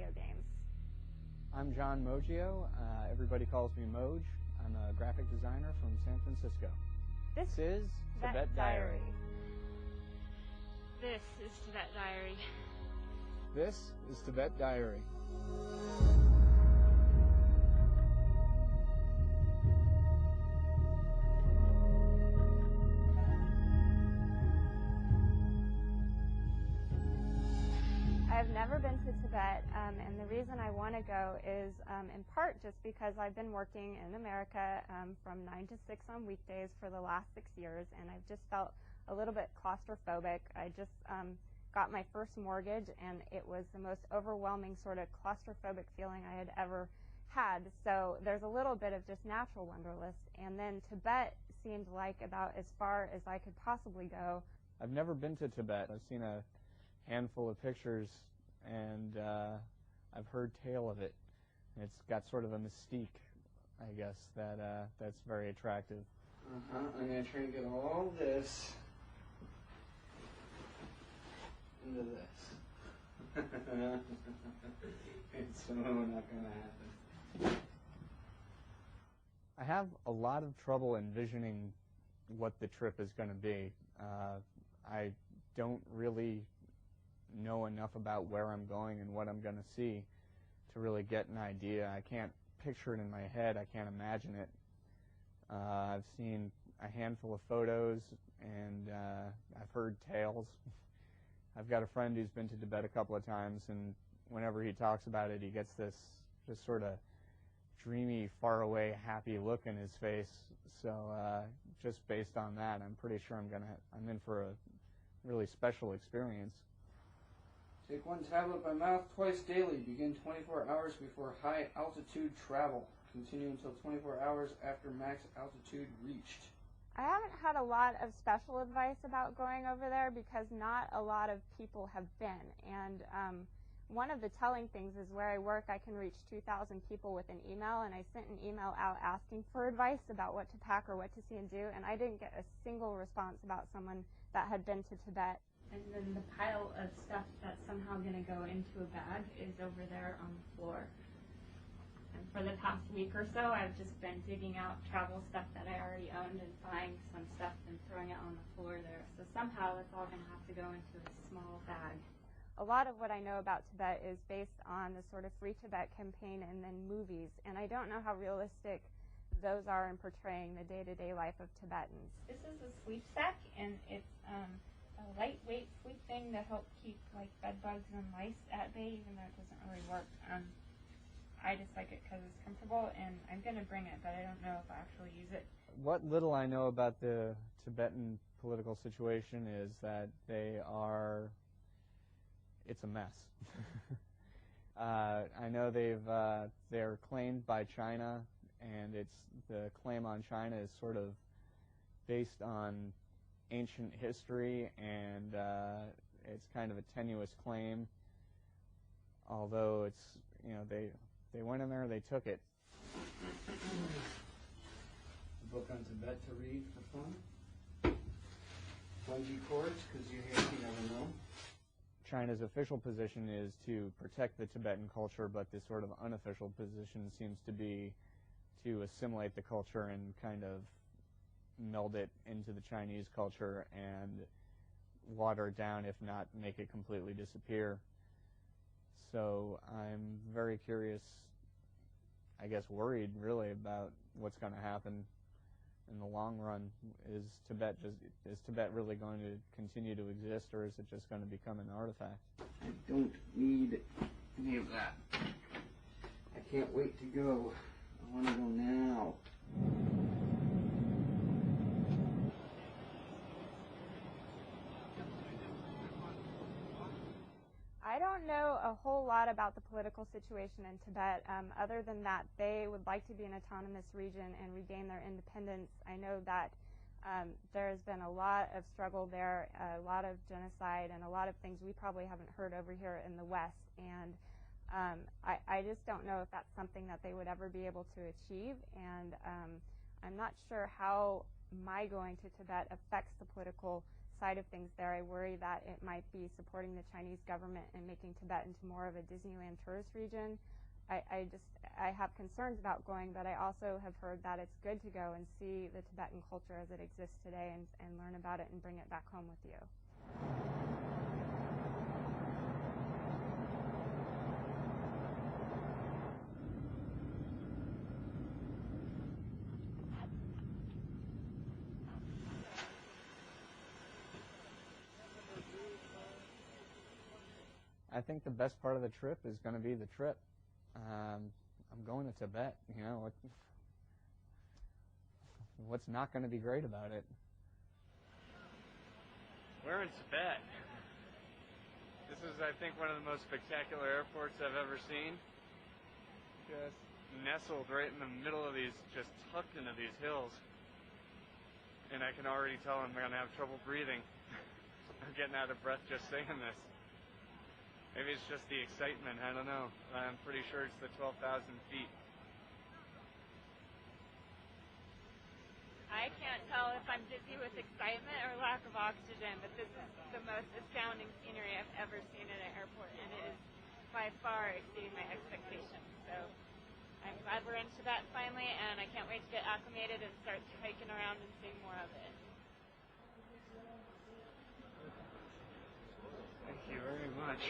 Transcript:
video games. I'm John Moggio. Everybody calls me Moge. I'm a graphic designer from San Francisco. This is Tibet Diary. This is Tibet Diary. This is Tibet Diary. I've never been to Tibet, and the reason I want to go is in part just because I've been working in America from 9 to 6 on weekdays for the last 6 years, and I've just felt a little bit claustrophobic. I just got my first mortgage, and it was the most overwhelming sort of claustrophobic feeling I had ever had. So there's a little bit of just natural wanderlust, and then Tibet seemed like about as far as I could possibly go. I've never been to Tibet. I've seen a handful of pictures, and I've heard tale of it. It's got sort of a mystique, I guess, that's very attractive. I'm going to try and get all this into this. It's so not going to happen. I have a lot of trouble envisioning what the trip is going to be. I don't really know enough about where I'm going and what I'm going to see to really get an idea. I can't picture it in my head. I can't imagine it. I've seen a handful of photos, and I've heard tales. I've got a friend who's been to Tibet a couple of times, and whenever he talks about it, he gets this just sort of dreamy, faraway, happy look in his face. So just based on that, I'm pretty sure I'm in for a really special experience. Take 1 tablet by mouth twice daily. Begin 24 hours before high altitude travel. Continue until 24 hours after max altitude reached. I haven't had a lot of special advice about going over there because not a lot of people have been. And one of the telling things is where I work, I can reach 2,000 people with an email, and I sent an email out asking for advice about what to pack or what to see and do, and I didn't get a single response about someone that had been to Tibet. And then the pile of stuff that's somehow going to go into a bag is over there on the floor. And for the past week or so, I've just been digging out travel stuff that I already owned and buying some stuff and throwing it on the floor there. So somehow it's all going to have to go into a small bag. A lot of what I know about Tibet is based on the sort of Free Tibet campaign and then movies. And I don't know how realistic those are in portraying the day-to-day life of Tibetans. This is a sleep sack, and it's a lightweight sleep thing to help keep like bed bugs and lice at bay, even though it doesn't really work. I just like it because it's comfortable, and I'm going to bring it, but I don't know if I actually use it. What little I know about the Tibetan political situation is that it's a mess. I know they're claimed by China, and the claim on China is sort of based on ancient history, and it's kind of a tenuous claim, although it's, they went in there, they took it. A book on Tibet to read for fun. Bungee cords, because you never know. China's official position is to protect the Tibetan culture, but the sort of unofficial position seems to be to assimilate the culture and kind of meld it into the Chinese culture and water it down, if not make it completely disappear. So I'm very curious, I guess worried really, about what's going to happen in the long run. Is Tibet really going to continue to exist, or is it just going to become an artifact? I don't need any of that. I can't wait to go. I want to go now. I don't know a whole lot about the political situation in Tibet, other than that they would like to be an autonomous region and regain their independence. I know that there's been a lot of struggle there, a lot of genocide, and a lot of things we probably haven't heard over here in the West. And I just don't know if that's something that they would ever be able to achieve. And I'm not sure how my going to Tibet affects the political side of things there. I worry that it might be supporting the Chinese government and making Tibet into more of a Disneyland tourist region. I have concerns about going, but I also have heard that it's good to go and see the Tibetan culture as it exists today and learn about it and bring it back home with you. I think the best part of the trip is going to be the trip. I'm going to Tibet. You know, what's not going to be great about it? We're in Tibet. This is, I think, one of the most spectacular airports I've ever seen. Just nestled right in the middle of these, just tucked into these hills. And I can already tell I'm going to have trouble breathing. I'm getting out of breath just saying this. Maybe it's just the excitement, I don't know. I'm pretty sure it's the 12,000 feet. I can't tell if I'm dizzy with excitement or lack of oxygen, but this is the most astounding scenery I've ever seen at an airport, and it is by far exceeding my expectations. So I'm glad we're in Tibet finally, and I can't wait to get acclimated and start hiking around and seeing more of it. Thank you very much.